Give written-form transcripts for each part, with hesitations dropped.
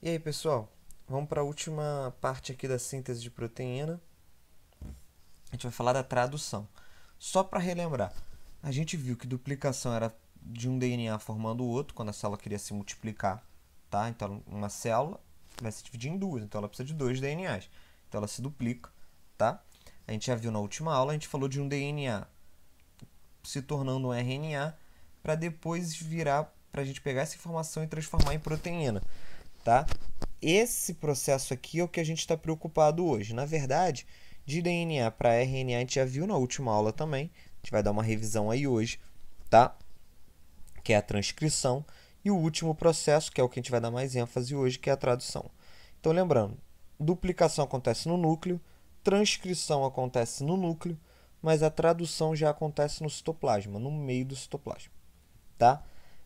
E aí, pessoal? Vamos para a última parte aqui da síntese de proteína. A gente vai falar da tradução. Só para relembrar, a gente viu que duplicação era de um DNA formando o outro, quando a célula queria se multiplicar, tá? Então, uma célula vai se dividir em duas, então ela precisa de dois DNAs. Então, ela se duplica, tá? A gente já viu na última aula, a gente falou de um DNA se tornando um RNA para depois virar, para a gente pegar essa informação e transformar em proteína, tá? Esse processo aqui é o que a gente está preocupado hoje. Na verdade, de DNA para RNA a gente já viu na última aula também. A gente vai dar uma revisão aí hoje, tá? Que é a transcrição. E o último processo, que é o que a gente vai dar mais ênfase hoje, que é a tradução. Então, lembrando, duplicação acontece no núcleo, transcrição acontece no núcleo, mas a tradução já acontece no citoplasma, no meio do citoplasma, tá?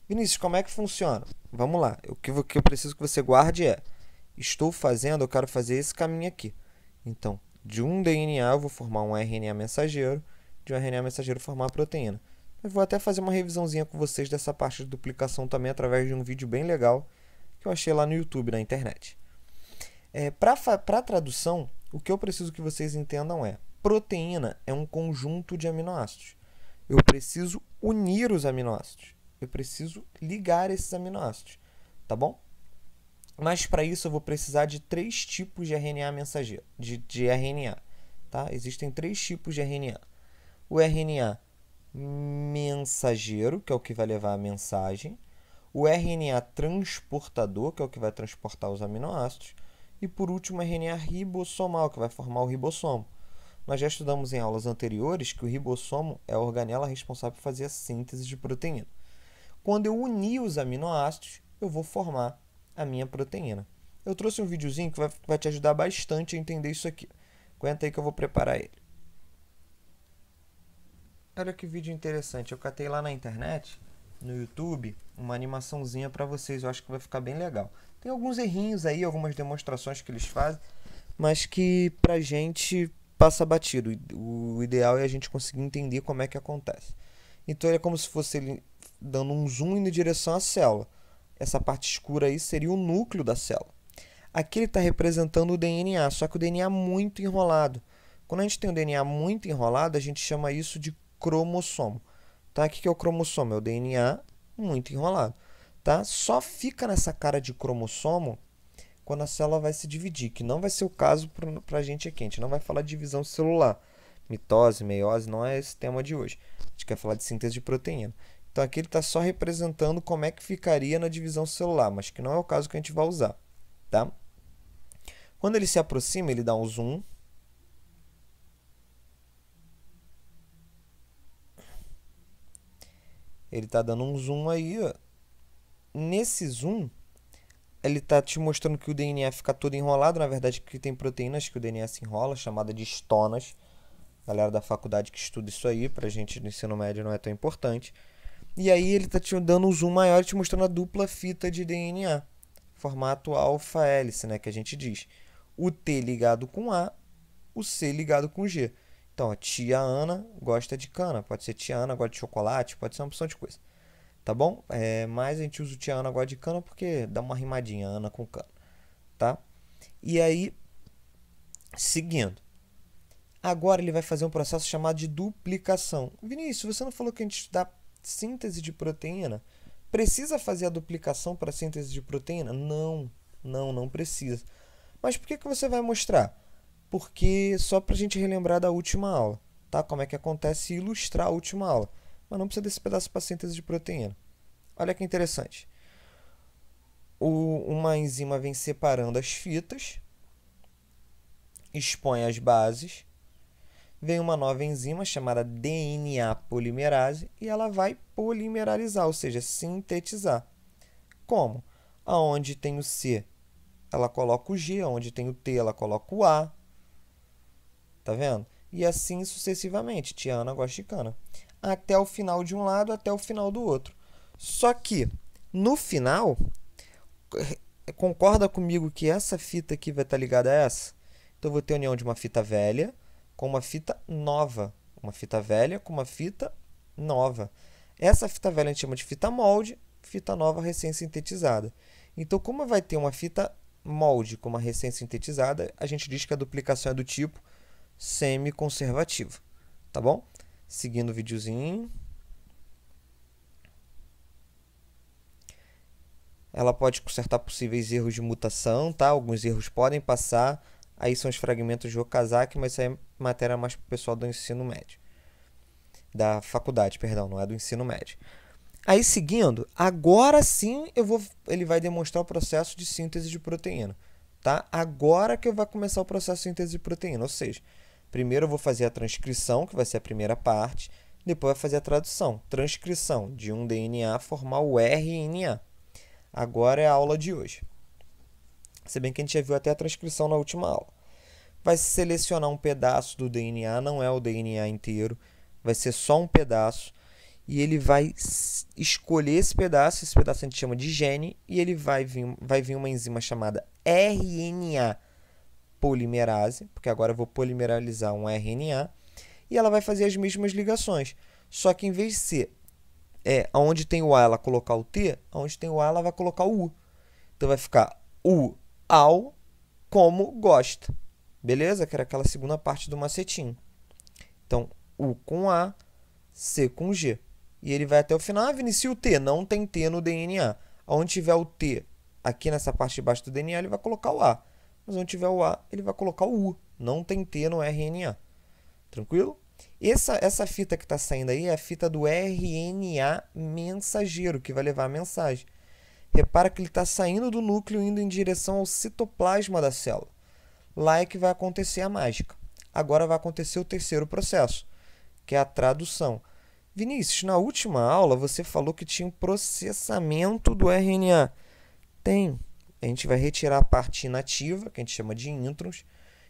Vinícius, como é que funciona? Vamos lá. O que eu preciso que você guarde é: estou fazendo, eu quero fazer esse caminho aqui. Então, de um DNA eu vou formar um RNA mensageiro, de um RNA mensageiro formar a proteína. Eu vou até fazer uma revisãozinha com vocês dessa parte de duplicação também através de um vídeo bem legal que eu achei lá no YouTube, na internet. Para tradução, o que eu preciso que vocês entendam é: proteína é um conjunto de aminoácidos. Eu preciso unir os aminoácidos. Eu preciso ligar esses aminoácidos, tá bom? Mas para isso eu vou precisar de três tipos de RNA mensageiro, de RNA, tá? Existem três tipos de RNA. O RNA mensageiro, que é o que vai levar a mensagem, o RNA transportador, que é o que vai transportar os aminoácidos, e por último o RNA ribossomal, que vai formar o ribossomo. Nós já estudamos em aulas anteriores que o ribossomo é a organela responsável por fazer a síntese de proteína. Quando eu unir os aminoácidos, eu vou formar a minha proteína. Eu trouxe um videozinho que vai te ajudar bastante a entender isso aqui. Aguenta aí que eu vou preparar ele. Olha que vídeo interessante. Eu catei lá na internet, no YouTube, uma animaçãozinha para vocês. Eu acho que vai ficar bem legal. Tem alguns errinhos aí, algumas demonstrações que eles fazem, mas que pra gente passa batido. O ideal é a gente conseguir entender como é que acontece. Então, é como se fosse ele dando um zoom em direção à célula. Essa parte escura aí seria o núcleo da célula. Aqui ele está representando o DNA, só que o DNA muito enrolado. Quando a gente tem o DNA muito enrolado, a gente chama isso de cromossomo. Tá? O que é o cromossomo? É o DNA muito enrolado. Tá? Só fica nessa cara de cromossomo quando a célula vai se dividir, que não vai ser o caso para a gente aqui. A gente não vai falar de divisão celular. Mitose, meiose, não é esse tema de hoje. A gente quer falar de síntese de proteína. Então aqui ele está só representando como é que ficaria na divisão celular, mas que não é o caso que a gente vai usar. Tá? Quando ele se aproxima, ele dá um zoom. Ele está dando um zoom aí. Ó. Nesse zoom, ele está te mostrando que o DNA fica todo enrolado. Na verdade, que tem proteínas que o DNA se enrola, chamada de histonas. Galera da faculdade que estuda isso aí, pra gente no ensino médio não é tão importante. E aí ele está te dando um zoom maior e te mostrando a dupla fita de DNA. Formato alfa-hélice, né, que a gente diz. O T ligado com A, o C ligado com G. Então, a tia Ana gosta de cana. Pode ser tia Ana gosta de chocolate, pode ser uma opção de coisa. Tá bom? Mas a gente usa o tia Ana gosta de cana porque dá uma rimadinha, Ana com cana. Tá? E aí, seguindo. Agora ele vai fazer um processo chamado de duplicação. Vinícius, você não falou que a gente dá síntese de proteína? Precisa fazer a duplicação para a síntese de proteína? Não precisa. Mas por que você vai mostrar? Porque só para a gente relembrar da última aula, tá? Como é que acontece e ilustrar a última aula. Mas não precisa desse pedaço para síntese de proteína. Olha que interessante. Uma enzima vem separando as fitas, expõe as bases, vem uma nova enzima chamada DNA polimerase e ela vai polimerizar, ou seja, sintetizar. Como? Aonde tem o C, ela coloca o G, onde tem o T, ela coloca o A. Tá vendo? E assim sucessivamente. Tia Ana gosta de cana. Até o final de um lado, até o final do outro. Só que, no final, concorda comigo que essa fita aqui vai estar ligada a essa? Então, eu vou ter a união de uma fita velha com uma fita nova. Uma fita velha com uma fita nova. Essa fita velha a gente chama de fita molde, fita nova recém-sintetizada. Então, como vai ter uma fita molde com uma recém-sintetizada, a gente diz que a duplicação é do tipo semi-conservativa, tá bom? Seguindo o videozinho. Ela pode consertar possíveis erros de mutação, tá? Alguns erros podem passar. Aí são os fragmentos de Okazaki, mas isso aí é matéria mais para o pessoal do ensino médio. Da faculdade, perdão, não é do ensino médio. Aí seguindo, agora sim ele vai demonstrar o processo de síntese de proteína, tá? Agora que vai começar o processo de síntese de proteína, ou seja, primeiro eu vou fazer a transcrição, que vai ser a primeira parte, depois vai fazer a tradução. Transcrição de um DNA formar o RNA. Agora é a aula de hoje. Se bem que a gente já viu até a transcrição na última aula. Vai selecionar um pedaço do DNA, não é o DNA inteiro, vai ser só um pedaço. E ele vai escolher esse pedaço a gente chama de gene, e ele vai vir uma enzima chamada RNA polimerase, porque agora eu vou polimeralizar um RNA, e ela vai fazer as mesmas ligações. Só que em vez de ser onde tem o A ela colocar o T, onde tem o A ela vai colocar o U. Então vai ficar U ao como gosta. Beleza? Que era aquela segunda parte do macetinho. Então, U com A, C com G. E ele vai até o final. Ah, Vinícius, e o T? Não tem T no DNA. Onde tiver o T aqui nessa parte de baixo do DNA, ele vai colocar o A. Mas onde tiver o A, ele vai colocar o U. Não tem T no RNA. Tranquilo? Essa fita que está saindo aí é a fita do RNA mensageiro, que vai levar a mensagem. Repara que ele está saindo do núcleo, indo em direção ao citoplasma da célula. Lá é que vai acontecer a mágica. Agora vai acontecer o terceiro processo, que é a tradução. Vinícius, na última aula você falou que tinha um processamento do RNA. Tem. A gente vai retirar a parte inativa, que a gente chama de introns,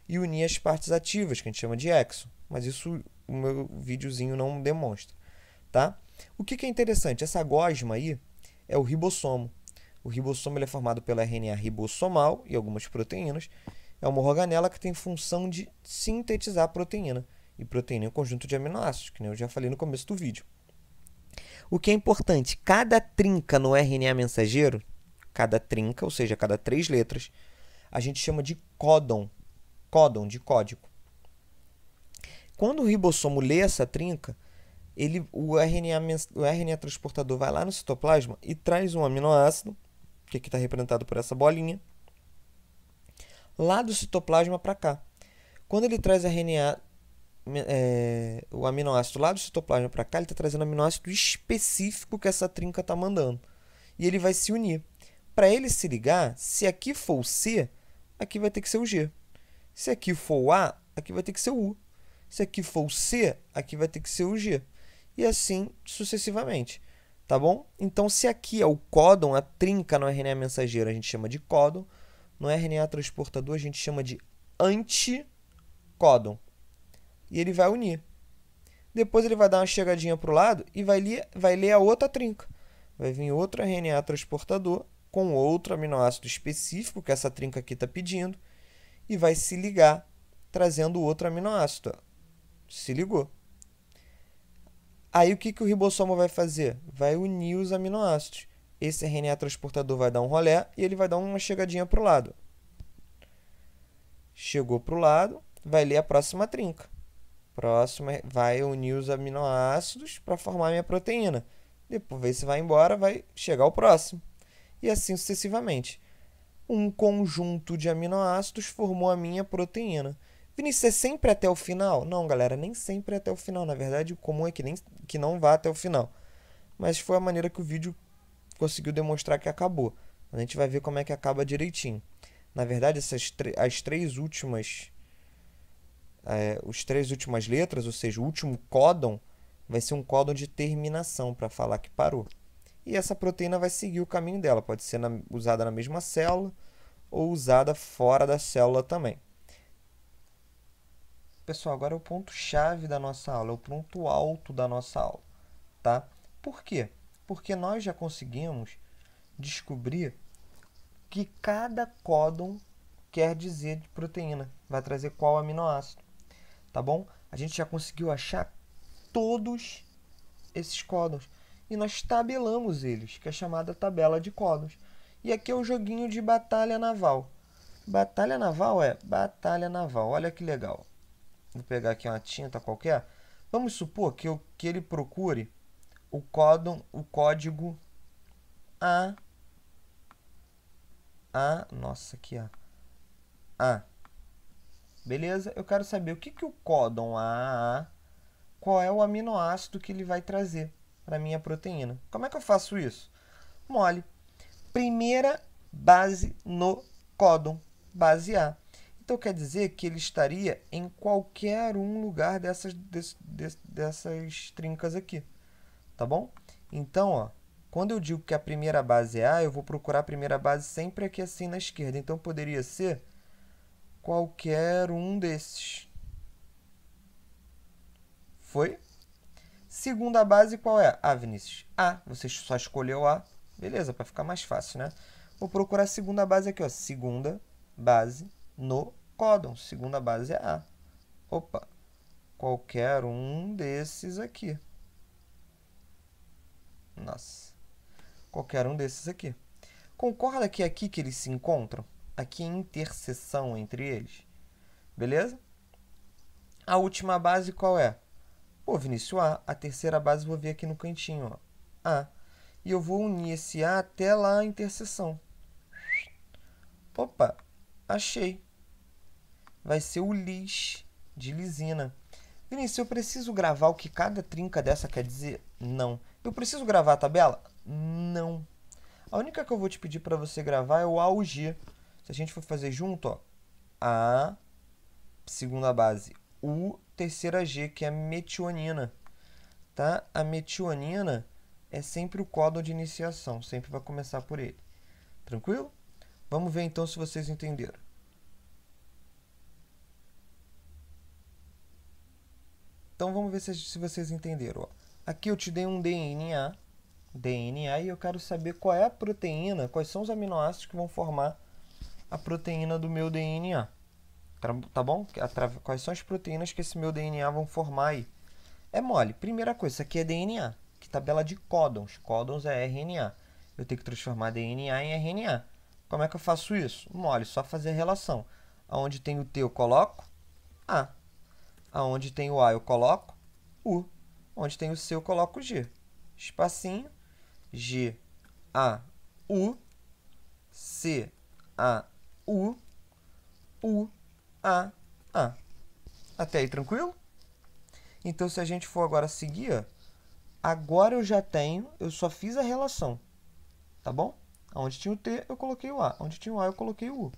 e unir as partes ativas, que a gente chama de exon. Mas isso o meu videozinho não demonstra, tá? O que é interessante? Essa gosma aí é o ribossomo. O ribossomo ele é formado pela RNA ribossomal e algumas proteínas. É uma organela que tem função de sintetizar a proteína. E proteína é um conjunto de aminoácidos, que nem eu já falei no começo do vídeo. O que é importante, cada trinca no RNA mensageiro, cada trinca, ou seja, cada 3 letras, a gente chama de códon. Códon, de código. Quando o ribossomo lê essa trinca, o RNA transportador vai lá no citoplasma e traz um aminoácido, que aqui está representado por essa bolinha, lá do citoplasma para cá. Quando ele traz o aminoácido lá do citoplasma para cá, ele está trazendo o aminoácido específico que essa trinca está mandando. E ele vai se unir. Para ele se ligar, se aqui for o C, aqui vai ter que ser o G. Se aqui for o A, aqui vai ter que ser o U. Se aqui for o C, aqui vai ter que ser o G. E assim sucessivamente. Tá bom? Então, se aqui é o códon, a trinca no RNA mensageiro, a gente chama de códon. No RNA transportador, a gente chama de anticódon. E ele vai unir. Depois ele vai dar uma chegadinha para o lado e vai ler a outra trinca. Vai vir outro RNA transportador com outro aminoácido específico que essa trinca aqui está pedindo. E vai se ligar, trazendo outro aminoácido. Se ligou. Aí o que o ribossomo vai fazer? Vai unir os aminoácidos. Esse RNA transportador vai dar um rolé e ele vai dar uma chegadinha para o lado. Chegou para o lado, vai ler a próxima trinca. Próxima vai unir os aminoácidos para formar a minha proteína. Depois você vai embora, vai chegar ao próximo. E assim sucessivamente. Um conjunto de aminoácidos formou a minha proteína. Vinícius, é sempre até o final? Não, galera, nem sempre é até o final. Na verdade, o comum é que não vá até o final. Mas foi a maneira que o vídeo conseguiu demonstrar que acabou. A gente vai ver como é que acaba direitinho. Na verdade, as três últimas letras, ou seja, o último códon, vai ser um códon de terminação para falar que parou. E essa proteína vai seguir o caminho dela. Pode ser usada na mesma célula ou usada fora da célula também. Pessoal, agora é o ponto-chave da nossa aula, é o ponto alto da nossa aula, tá? Por quê? Porque nós já conseguimos descobrir que cada códon quer dizer de proteína, vai trazer qual aminoácido, tá bom? A gente já conseguiu achar todos esses códons e nós tabelamos eles, que é chamada tabela de códons. E aqui é o joguinho de batalha naval. Batalha naval é batalha naval. Olha que legal. Vou pegar aqui uma tinta qualquer. Vamos supor que ele procure o código A. Nossa, aqui A. Beleza? Eu quero saber o que o códon AAA, qual é o aminoácido que ele vai trazer para a minha proteína. Como é que eu faço isso? Mole. Primeira base no códon, base A. Então quer dizer que ele estaria em qualquer um lugar dessas trincas aqui. Tá bom? Então, ó, quando eu digo que a primeira base é A, eu vou procurar a primeira base sempre aqui assim na esquerda. Então poderia ser qualquer um desses. Foi? Segunda base qual é? Ah, Vinícius, A. Você só escolheu A. Beleza, para ficar mais fácil, né? Vou procurar a segunda base aqui, ó. Segunda base no códon. Segunda base é A. Opa, qualquer um desses aqui. Nossa, qualquer um desses aqui. Concorda que é aqui que eles se encontram? Aqui em interseção entre eles. Beleza? A última base qual é? Pô, Vinícius, A. A terceira base eu vou ver aqui no cantinho, ó. A. E eu vou unir esse A até lá a interseção. Opa, achei. Vai ser o lis, de lisina. Vinícius, eu preciso gravar o que cada trinca dessa quer dizer? Não. Eu preciso gravar a tabela? Não. A única que eu vou te pedir para você gravar é o A ou G. Se a gente for fazer junto, ó. A, segunda base, U, terceira G, que é a metionina. Tá? A metionina é sempre o códon de iniciação. Sempre vai começar por ele. Tranquilo? Vamos ver então se vocês entenderam. Então vamos ver se vocês entenderam. Ó. Aqui eu te dei um DNA, e eu quero saber qual é a proteína, quais são os aminoácidos que vão formar a proteína do meu DNA. Tá bom? Quais são as proteínas que esse meu DNA vão formar aí? É mole. Primeira coisa, isso aqui é DNA, que tabela de códons. Códons é RNA. Eu tenho que transformar DNA em RNA. Como é que eu faço isso? Mole, só fazer a relação. Aonde tem o T eu coloco A. Aonde tem o A eu coloco U. Onde tem o C eu coloco G. Espacinho. G, A, U. C, A, U. U, A, A. Até aí, tranquilo? Então, se a gente for agora seguir, ó, agora eu só fiz a relação. Tá bom? Onde tinha o T, eu coloquei o A. Onde tinha o A, eu coloquei o U.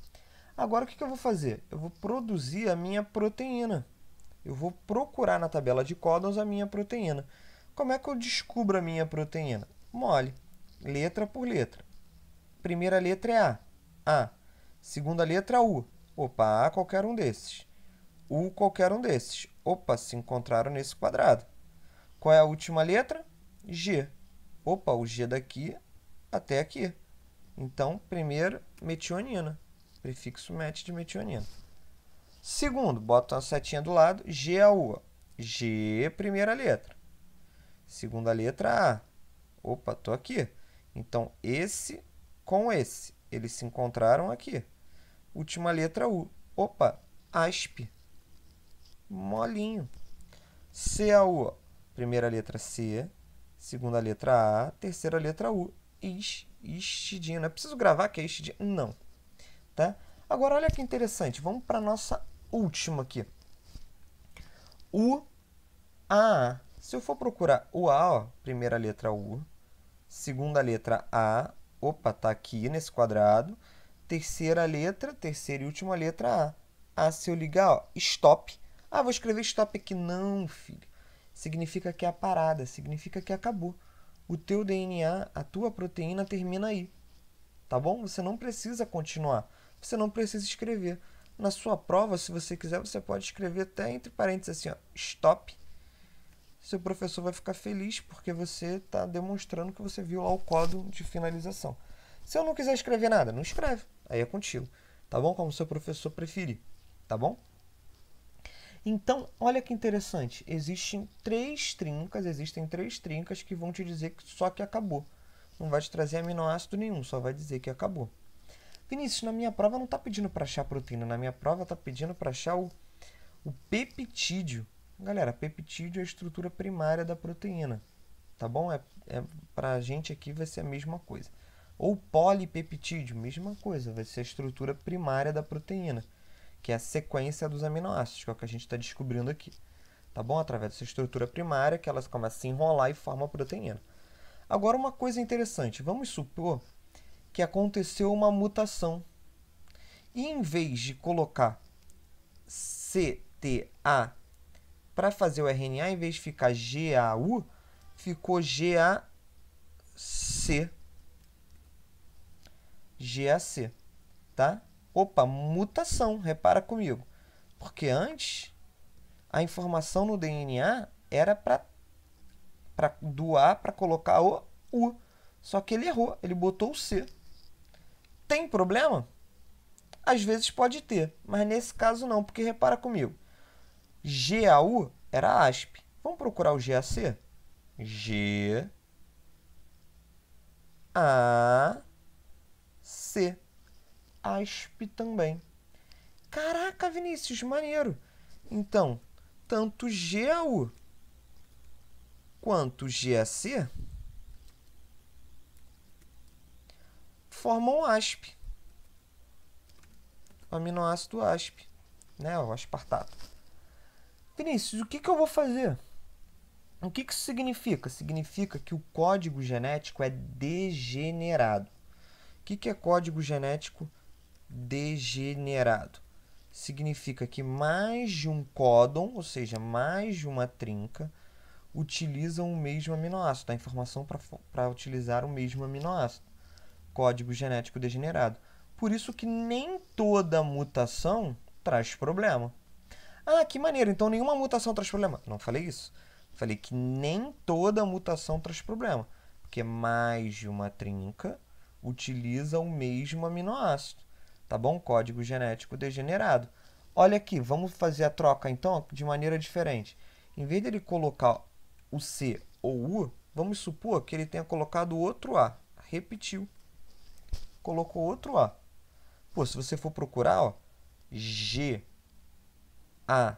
Agora, o que eu vou fazer? Eu vou produzir a minha proteína. Eu vou procurar na tabela de códons a minha proteína. Como é que eu descubro a minha proteína? Mole. Letra por letra. Primeira letra é A. A. Segunda letra, U. Opa, A, qualquer um desses. U, qualquer um desses. Opa, se encontraram nesse quadrado. Qual é a última letra? G. Opa, o G daqui até aqui. Então, primeiro, metionina. Prefixo met de metionina. Segundo, bota uma setinha do lado, G a U. G, primeira letra. Segunda letra, A. Opa, tô aqui. Então, esse com esse, eles se encontraram aqui. Última letra, U. Opa, asp. Molinho. C a U. Primeira letra, C. Segunda letra, A. Terceira letra, U. Histidina. Preciso gravar que é histidina? Não. Tá? Agora, olha que interessante. Vamos para a nossa última aqui. U, A. Se eu for procurar o A, ó, primeira letra U, segunda letra A, opa, tá aqui nesse quadrado, terceira letra, terceira e última letra A. A, se eu ligar, ó, stop. Ah, vou escrever stop aqui. Não, filho. Significa que é a parada, significa que acabou. O teu DNA, a tua proteína termina aí. Tá bom? Você não precisa continuar. Você não precisa escrever. Na sua prova, se você quiser, você pode escrever até entre parênteses assim, ó, stop. Seu professor vai ficar feliz porque você está demonstrando que você viu lá o código de finalização. Se eu não quiser escrever nada, não escreve. Aí é contigo. Tá bom? Como seu professor preferir. Tá bom? Então, olha que interessante. Existem três trincas que vão te dizer que só que acabou. Não vai te trazer aminoácido nenhum, só vai dizer que acabou. Vinícius, na minha prova não está pedindo para achar proteína, na minha prova está pedindo para achar o peptídeo. Galera, peptídeo é a estrutura primária da proteína, tá bom? Para a gente aqui vai ser a mesma coisa. Ou polipeptídeo, mesma coisa, vai ser a estrutura primária da proteína, que é a sequência dos aminoácidos, que é o que a gente está descobrindo aqui. Tá bom? Através dessa estrutura primária que elas começam a se enrolar e formam a proteína. Agora, uma coisa interessante. Vamos supor que aconteceu uma mutação. E em vez de colocar CTA para fazer o RNA, em vez de ficar GAU, ficou GAC. GAC, tá? Opa, mutação, repara comigo. Porque antes, a informação no DNA era do A para colocar o U. Só que ele errou, ele botou o C. Tem problema? Às vezes pode ter, mas nesse caso não, porque repara comigo. GAU era ASP. Vamos procurar o GAC? GAC. ASP também. Caraca, Vinícius, maneiro. Então, tanto GAU quanto GAC formam ASP. O aminoácido ASP, né? O aspartato. Vinícius, o que eu vou fazer? O que isso significa? Significa que o código genético é degenerado. O que é código genético degenerado? Significa que mais de um códon, ou seja, mais de uma trinca, utilizam o mesmo aminoácido, a informação para utilizar o mesmo aminoácido. Código genético degenerado. Por isso que nem toda mutação traz problema. Ah, que maneiro, então nenhuma mutação traz problema. Não falei isso. Falei que nem toda mutação traz problema, porque mais de uma trinca utiliza o mesmo aminoácido. Tá bom? Código genético degenerado. Olha aqui, vamos fazer a troca então de maneira diferente. Em vez dele colocar o C ou o U, vamos supor que ele tenha colocado outro A. Repetiu. Colocou outro A. Pô, se você for procurar, ó, G, A,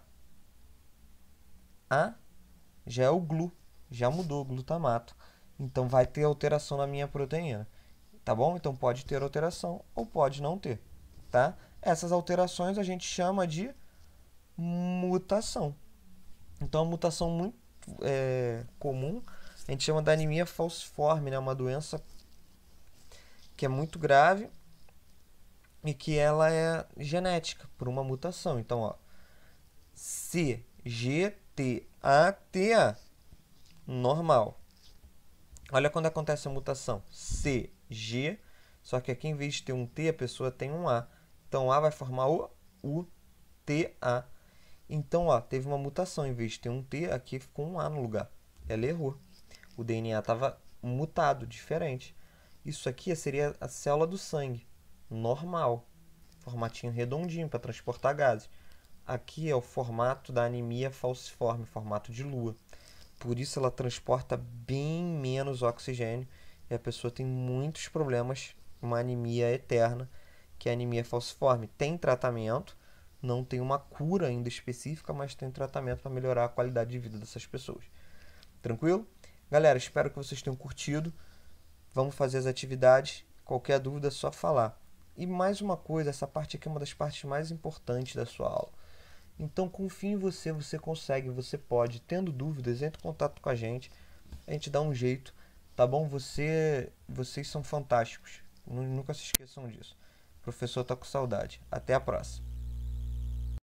já é o GLU. Já mudou o glutamato. Então vai ter alteração na minha proteína. Tá bom? Então pode ter alteração ou pode não ter. Tá? Essas alterações a gente chama de mutação. Então, a mutação muito comum, a gente chama da anemia falciforme, né? Uma doença que é muito grave e que ela é genética por uma mutação. Então, ó, CGTATA, normal. Olha quando acontece a mutação. CG, só que aqui em vez de ter um T, a pessoa tem um A. Então, A vai formar o UTA. Então, ó, teve uma mutação. Em vez de ter um T, aqui ficou um A no lugar. Ela errou. O DNA estava mutado, diferente. Isso aqui seria a célula do sangue, normal. Formatinho redondinho para transportar gases. Aqui é o formato da anemia falciforme, formato de lua. Por isso ela transporta bem menos oxigênio e a pessoa tem muitos problemas, uma anemia eterna, que é a anemia falciforme. Tem tratamento, não tem uma cura ainda específica, mas tem tratamento para melhorar a qualidade de vida dessas pessoas. Tranquilo? Galera, espero que vocês tenham curtido. Vamos fazer as atividades. Qualquer dúvida é só falar. E mais uma coisa, essa parte aqui é uma das partes mais importantes da sua aula. Então confie em você, você consegue, você pode. Tendo dúvidas, entre em contato com a gente dá um jeito, tá bom? Vocês são fantásticos, nunca se esqueçam disso. O professor tá com saudade. Até a próxima.